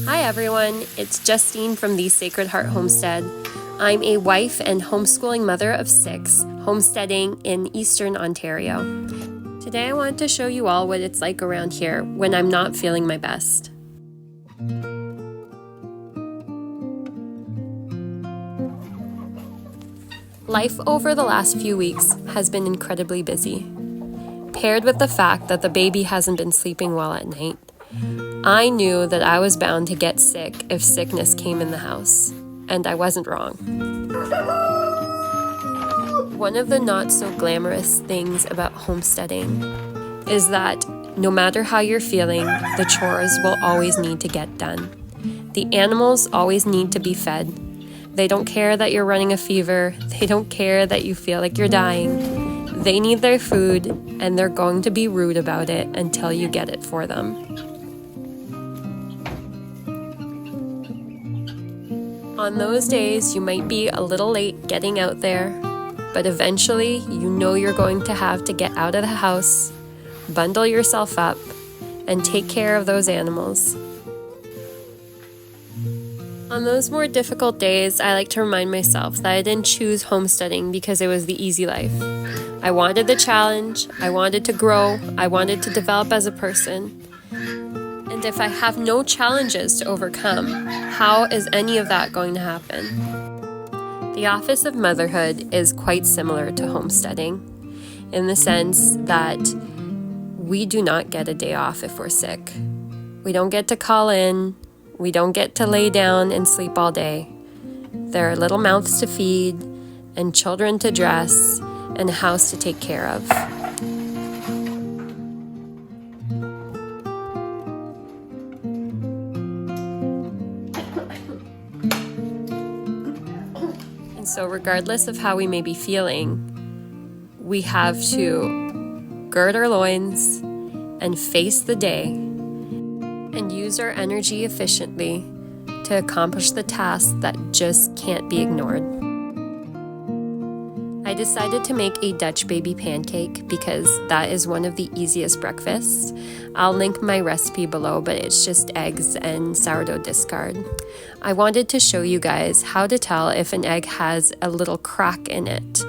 Hi everyone, it's Justine from the Sacred Heart Homestead. I'm a wife and homeschooling mother of 6, homesteading in Eastern Ontario. Today I want to show you all what it's like around here when I'm not feeling my best. Life over the last few weeks has been incredibly busy. Paired with the fact that the baby hasn't been sleeping well at night, I knew that I was bound to get sick if sickness came in the house, and I wasn't wrong. One of the not so glamorous things about homesteading is that no matter how you're feeling, the chores will always need to get done. The animals always need to be fed. They don't care that you're running a fever. They don't care that you feel like you're dying. They need their food, and they're going to be rude about it until you get it for them. On those days, you might be a little late getting out there, but eventually you know you're going to have to get out of the house, bundle yourself up, and take care of those animals. On those more difficult days, I like to remind myself that I didn't choose homesteading because it was the easy life. I wanted the challenge, I wanted to grow, I wanted to develop as a person. And if I have no challenges to overcome, how is any of that going to happen? The office of motherhood is quite similar to homesteading in the sense that we do not get a day off if we're sick. We don't get to call in. We don't get to lay down and sleep all day. There are little mouths to feed and children to dress and a house to take care of. So regardless of how we may be feeling, we have to gird our loins and face the day and use our energy efficiently to accomplish the tasks that just can't be ignored. I decided to make a Dutch Baby pancake because that is one of the easiest breakfasts. I'll link my recipe below, but it's just eggs and sourdough discard. I wanted to show you guys how to tell if an egg has a little crack in it,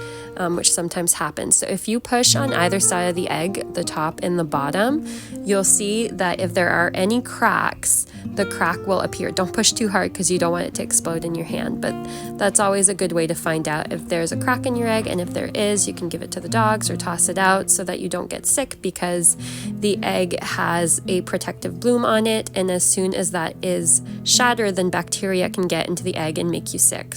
which sometimes happens. So if you push on either side of the egg, the top and the bottom, you'll see that if there are any cracks, the crack will appear. Don't push too hard because you don't want it to explode in your hand, but that's always a good way to find out if there's a crack in your egg, and if there is, you can give it to the dogs or toss it out so that you don't get sick because the egg has a protective bloom on it, and as soon as that is shattered, then bacteria can get into the egg and make you sick.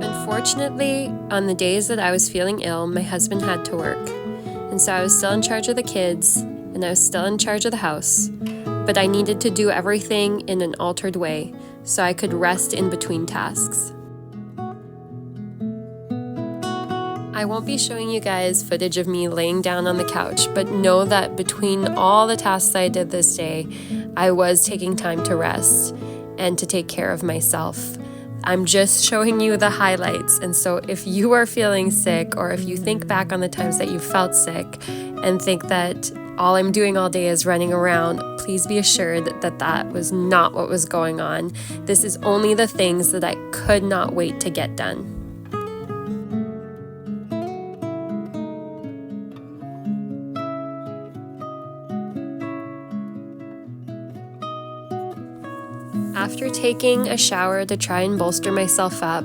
Unfortunately, on the days that I was feeling ill, my husband had to work. And so I was still in charge of the kids, and I was still in charge of the house. But I needed to do everything in an altered way, so I could rest in between tasks. I won't be showing you guys footage of me laying down on the couch, but know that between all the tasks I did this day, I was taking time to rest and to take care of myself. I'm just showing you the highlights, and so if you are feeling sick, or if you think back on the times that you felt sick and think that all I'm doing all day is running around, please be assured that that was not what was going on. This is only the things that I could not wait to get done. After taking a shower to try and bolster myself up,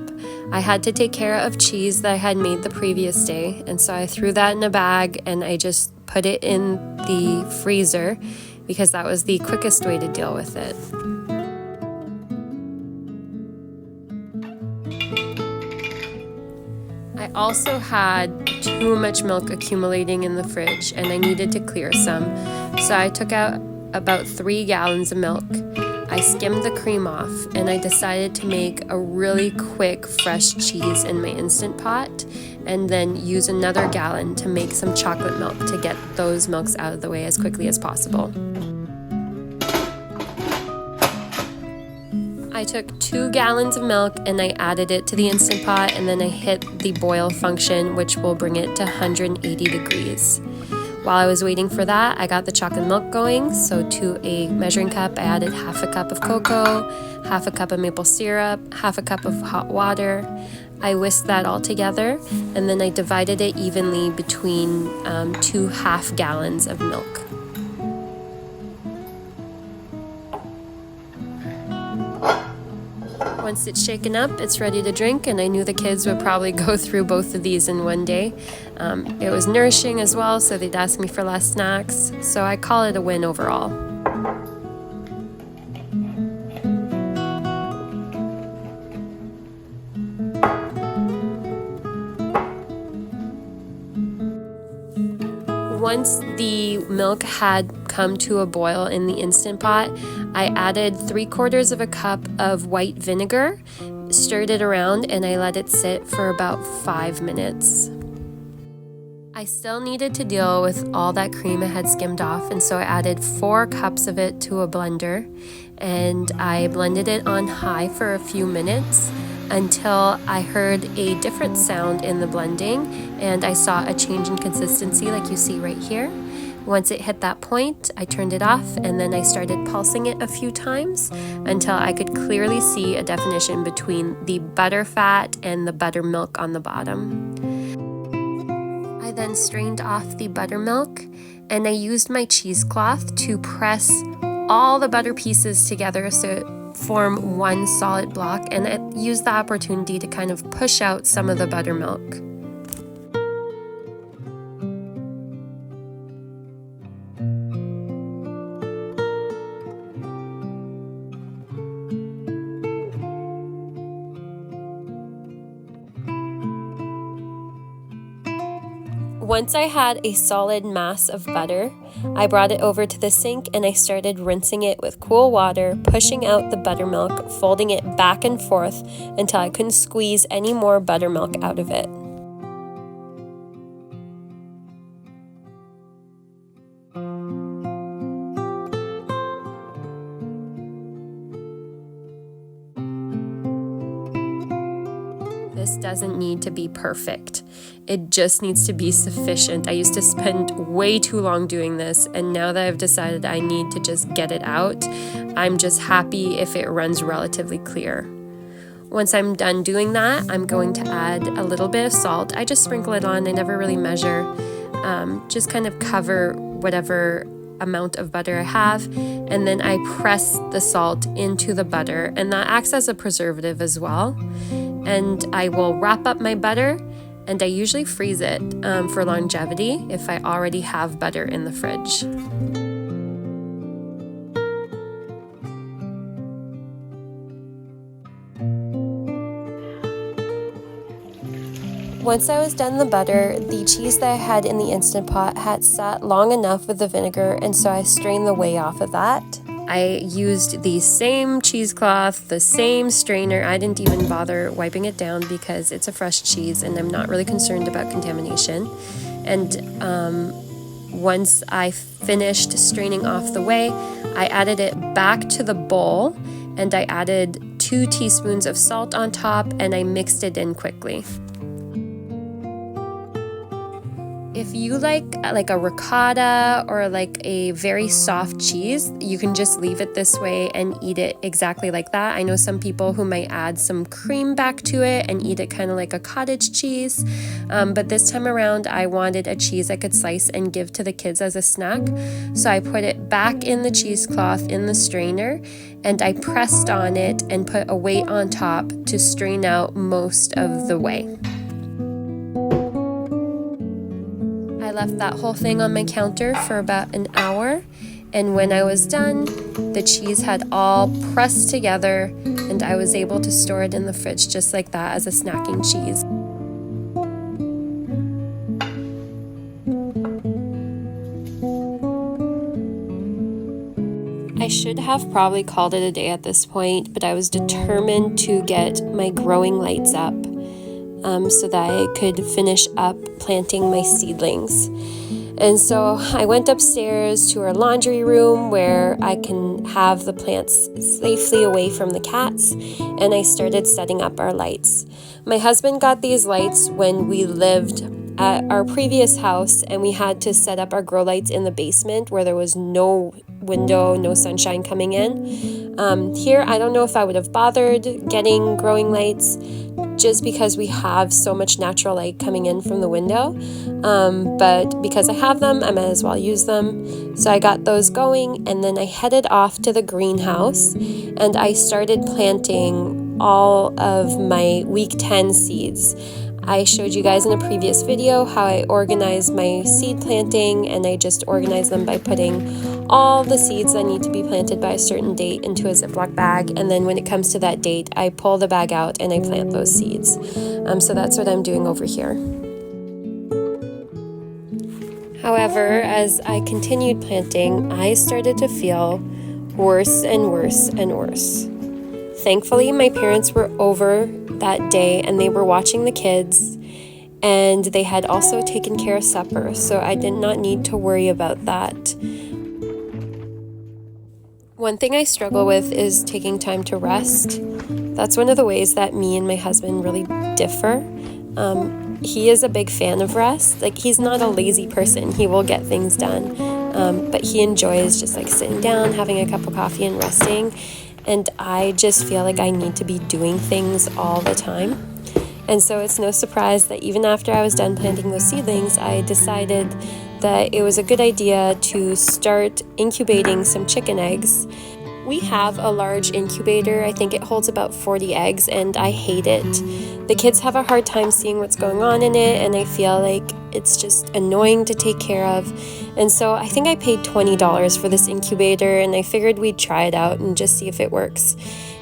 I had to take care of cheese that I had made the previous day, and so I threw that in a bag and I just put it in the freezer because that was the quickest way to deal with it. I also had too much milk accumulating in the fridge and I needed to clear some, so I took out about 3 gallons of milk. I skimmed the cream off and I decided to make a really quick fresh cheese in my Instant Pot and then use another gallon to make some chocolate milk to get those milks out of the way as quickly as possible. I took 2 gallons of milk and I added it to the Instant Pot, and then I hit the boil function, which will bring it to 180 degrees. While I was waiting for that, I got the chocolate milk going. So to a measuring cup, I added half a cup of cocoa, half a cup of maple syrup, half a cup of hot water. I whisked that all together, and then I divided it evenly between 2 half gallons of milk. Once it's shaken up, it's ready to drink, and I knew the kids would probably go through both of these in one day. It was nourishing as well, so they'd ask me for less snacks, so I call it a win overall. Once the milk had come to a boil in the Instant Pot, I added 3/4 of a cup of white vinegar, stirred it around, and I let it sit for about 5 minutes. I still needed to deal with all that cream I had skimmed off, and so I added 4 cups of it to a blender, and I blended it on high for a few minutes until I heard a different sound in the blending, and I saw a change in consistency like you see right here. Once it hit that point, I turned it off, and then I started pulsing it a few times until I could clearly see a definition between the butter fat and the buttermilk on the bottom. I then strained off the buttermilk, and I used my cheesecloth to press all the butter pieces together so form one solid block, and I used the opportunity to kind of push out some of the buttermilk. Once I had a solid mass of butter, I brought it over to the sink and I started rinsing it with cool water, pushing out the buttermilk, folding it back and forth until I couldn't squeeze any more buttermilk out of it. This doesn't need to be perfect. It just needs to be sufficient. I used to spend way too long doing this, and now that I've decided I need to just get it out, I'm just happy if it runs relatively clear. Once I'm done doing that, I'm going to add a little bit of salt. I just sprinkle it on. I never really measure. Just kind of cover whatever amount of butter I have, and then I press the salt into the butter, and that acts as a preservative as well. And I will wrap up my butter, and I usually freeze it for longevity if I already have butter in the fridge. Once I was done the butter, the cheese that I had in the Instant Pot had sat long enough with the vinegar, and so I strained the whey off of that. I used the same cheesecloth, the same strainer. I didn't even bother wiping it down because it's a fresh cheese and I'm not really concerned about contamination. And once I finished straining off the whey, I added it back to the bowl, and I added 2 teaspoons of salt on top, and I mixed it in quickly. If you like a ricotta or like a very soft cheese, you can just leave it this way and eat it exactly like that. I know some people who might add some cream back to it and eat it kind of like a cottage cheese. But this time around, I wanted a cheese I could slice and give to the kids as a snack. So I put it back in the cheesecloth in the strainer, and I pressed on it and put a weight on top to strain out most of the whey. I left that whole thing on my counter for about an hour, and when I was done, the cheese had all pressed together, and I was able to store it in the fridge just like that as a snacking cheese. I should have probably called it a day at this point, but I was determined to get my growing lights up so that I could finish up planting my seedlings. And so I went upstairs to our laundry room where I can have the plants safely away from the cats, and I started setting up our lights. My husband got these lights when we lived at our previous house, and we had to set up our grow lights in the basement where there was no window, no sunshine coming in. Here, I don't know if I would have bothered getting growing lights just because we have so much natural light coming in from the window. But because I have them, I might as well use them. So I got those going, and then I headed off to the greenhouse and I started planting all of my week 10 seeds. I showed you guys in a previous video how I organize my seed planting, and I just organize them by putting all the seeds that need to be planted by a certain date into a Ziploc bag, and then when it comes to that date, I pull the bag out and I plant those seeds. So that's what I'm doing over here. However, as I continued planting, I started to feel worse and worse and worse. Thankfully, my parents were over that day and they were watching the kids, and they had also taken care of supper, so I did not need to worry about that. One thing I struggle with is taking time to rest. That's one of the ways that me and my husband really differ. He is a big fan of rest. Like, he's not a lazy person. He will get things done. But he enjoys just like sitting down, having a cup of coffee and resting. And I just feel like I need to be doing things all the time. And so it's no surprise that even after I was done planting those seedlings, I decided that it was a good idea to start incubating some chicken eggs. We have a large incubator. I think it holds about 40 eggs, and I hate it. The kids have a hard time seeing what's going on in it, and I feel like it's just annoying to take care of. And so I think I paid $20 for this incubator, and I figured we'd try it out and just see if it works.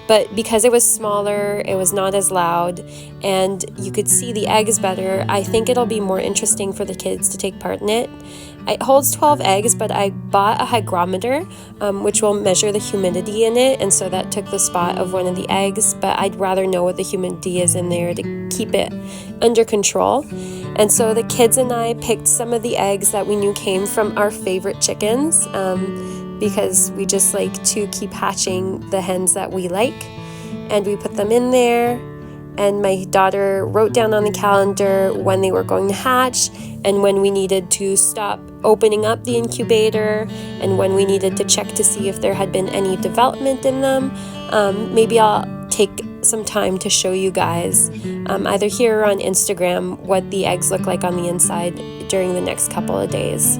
But because it was smaller, it was not as loud, and you could see the eggs better, I think it'll be more interesting for the kids to take part in it. It holds 12 eggs, but I bought a hygrometer, which will measure the humidity in it, and so that took the spot of one of the eggs, but I'd rather know what the humidity is in there to keep it under control. And so the kids and I picked some of the eggs that we knew came from our favorite chickens, because we just like to keep hatching the hens that we like, and we put them in there. And my daughter wrote down on the calendar when they were going to hatch, and when we needed to stop opening up the incubator, and when we needed to check to see if there had been any development in them. Maybe I'll take some time to show you guys, either here or on Instagram, what the eggs look like on the inside during the next couple of days.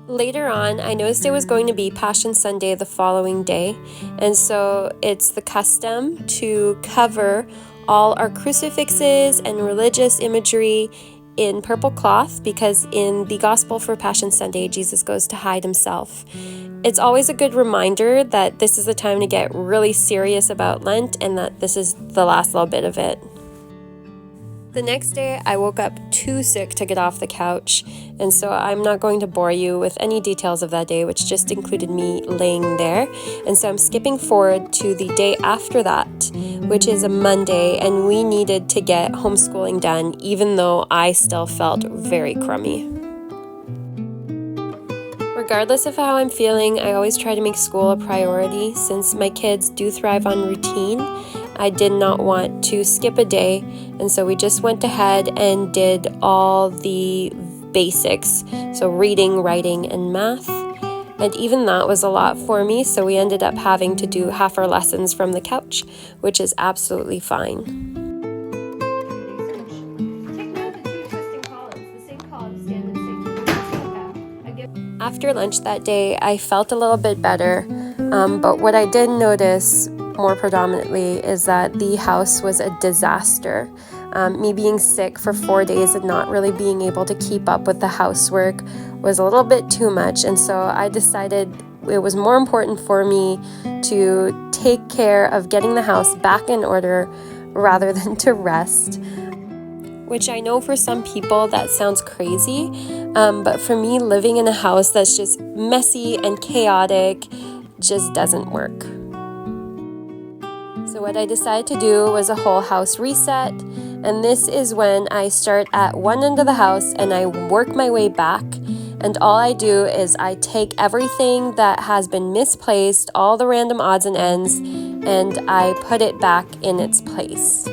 Later on, I noticed it was going to be Passion Sunday the following day, and so it's the custom to cover all our crucifixes and religious imagery in purple cloth, because in the Gospel for Passion Sunday, Jesus goes to hide himself. It's always a good reminder that this is the time to get really serious about Lent, and that this is the last little bit of it. The next day, I woke up too sick to get off the couch, and so I'm not going to bore you with any details of that day, which just included me laying there. And so I'm skipping forward to the day after that, which is a Monday, and we needed to get homeschooling done, even though I still felt very crummy. Regardless of how I'm feeling, I always try to make school a priority. Since my kids do thrive on routine, I did not want to skip a day, and so we just went ahead and did all the basics, so reading, writing, and math. And even that was a lot for me, so we ended up having to do half our lessons from the couch, which is absolutely fine. After lunch that day, I felt a little bit better, but what I did notice more predominantly is that the house was a disaster. Me being sick for 4 days and not really being able to keep up with the housework was a little bit too much, and so I decided it was more important for me to take care of getting the house back in order rather than to rest. Which I know for some people that sounds crazy, but for me, living in a house that's just messy and chaotic just doesn't work. So what I decided to do was a whole house reset, and this is when I start at one end of the house and I work my way back, and all I do is I take everything that has been misplaced, all the random odds and ends, and I put it back in its place.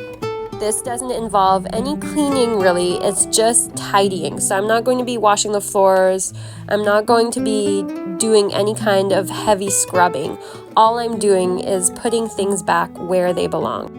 This doesn't involve any cleaning really, it's just tidying. So I'm not going to be washing the floors, I'm not going to be doing any kind of heavy scrubbing. All I'm doing is putting things back where they belong.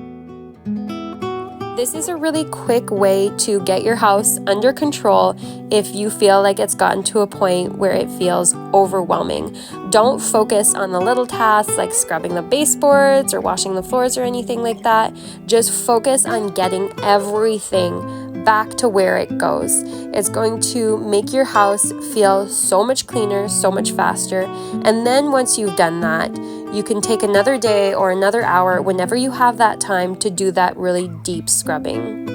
This is a really quick way to get your house under control if you feel like it's gotten to a point where it feels overwhelming. Don't focus on the little tasks like scrubbing the baseboards or washing the floors or anything like that. Just focus on getting everything back to where it goes. It's going to make your house feel so much cleaner, so much faster. And then once you've done that, you can take another day or another hour whenever you have that time to do that really deep scrubbing.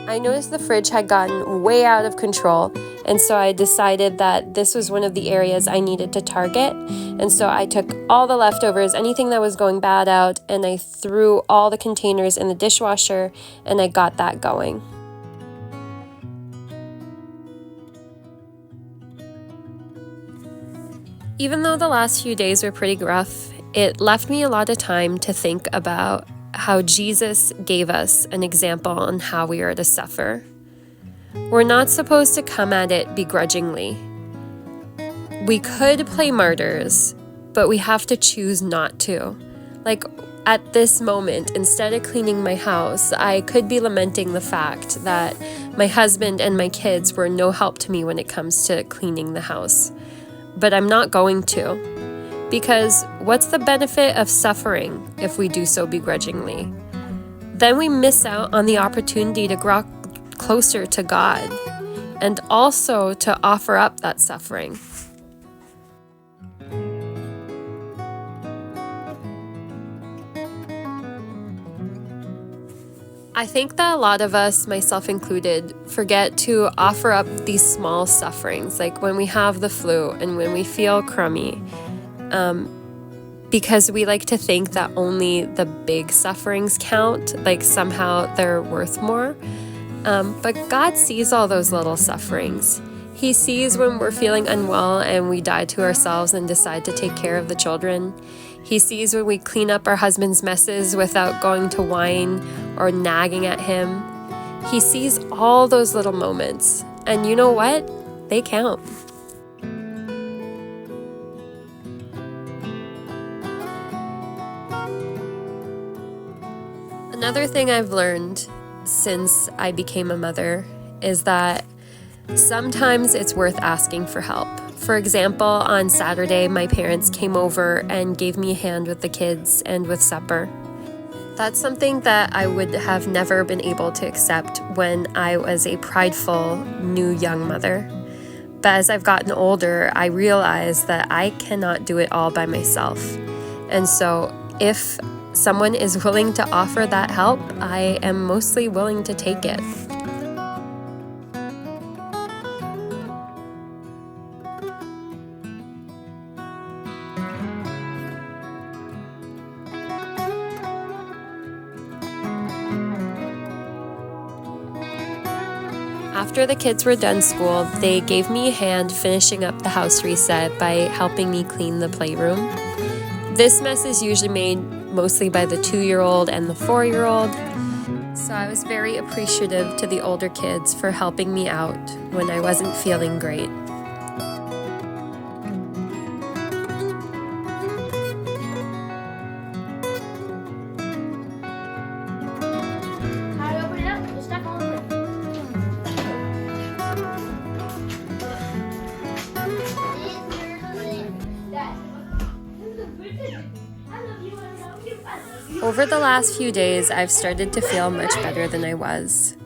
I noticed the fridge had gotten way out of control, and so I decided that this was one of the areas I needed to target. And so I took all the leftovers, anything that was going bad out, and I threw all the containers in the dishwasher, and I got that going. Even though the last few days were pretty rough, it left me a lot of time to think about how Jesus gave us an example on how we are to suffer. We're not supposed to come at it begrudgingly. We could play martyrs, but we have to choose not to. Like at this moment, instead of cleaning my house, I could be lamenting the fact that my husband and my kids were no help to me when it comes to cleaning the house. But I'm not going to, because what's the benefit of suffering if we do so begrudgingly? Then we miss out on the opportunity to grow closer to God and also to offer up that suffering. I think that a lot of us, myself included, forget to offer up these small sufferings, like when we have the flu and when we feel crummy, because we like to think that only the big sufferings count, like somehow they're worth more. But God sees all those little sufferings. He sees when we're feeling unwell and we die to ourselves and decide to take care of the children. He sees when we clean up our husband's messes without going to whine or nagging at him. He sees all those little moments. And you know what? They count. Another thing I've learned since I became a mother is that sometimes it's worth asking for help. For example, on Saturday, my parents came over and gave me a hand with the kids and with supper. That's something that I would have never been able to accept when I was a prideful, new young mother. But as I've gotten older, I realize that I cannot do it all by myself. And so if someone is willing to offer that help, I am mostly willing to take it. After the kids were done school, they gave me a hand finishing up the house reset by helping me clean the playroom. This mess is usually made mostly by the 2-year-old and the 4-year-old, so I was very appreciative to the older kids for helping me out when I wasn't feeling great. Over the last few days, I've started to feel much better than I was.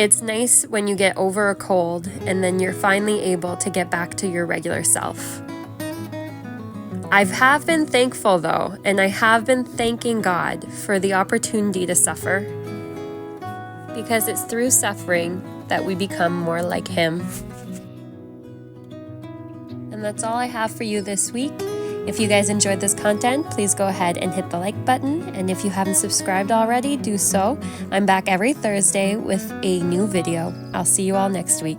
It's nice when you get over a cold and then you're finally able to get back to your regular self. I have been thankful though, and I have been thanking God for the opportunity to suffer, because it's through suffering that we become more like Him. And that's all I have for you this week. If you guys enjoyed this content, please go ahead and hit the like button. And if you haven't subscribed already, do so. I'm back every Thursday with a new video. I'll see you all next week.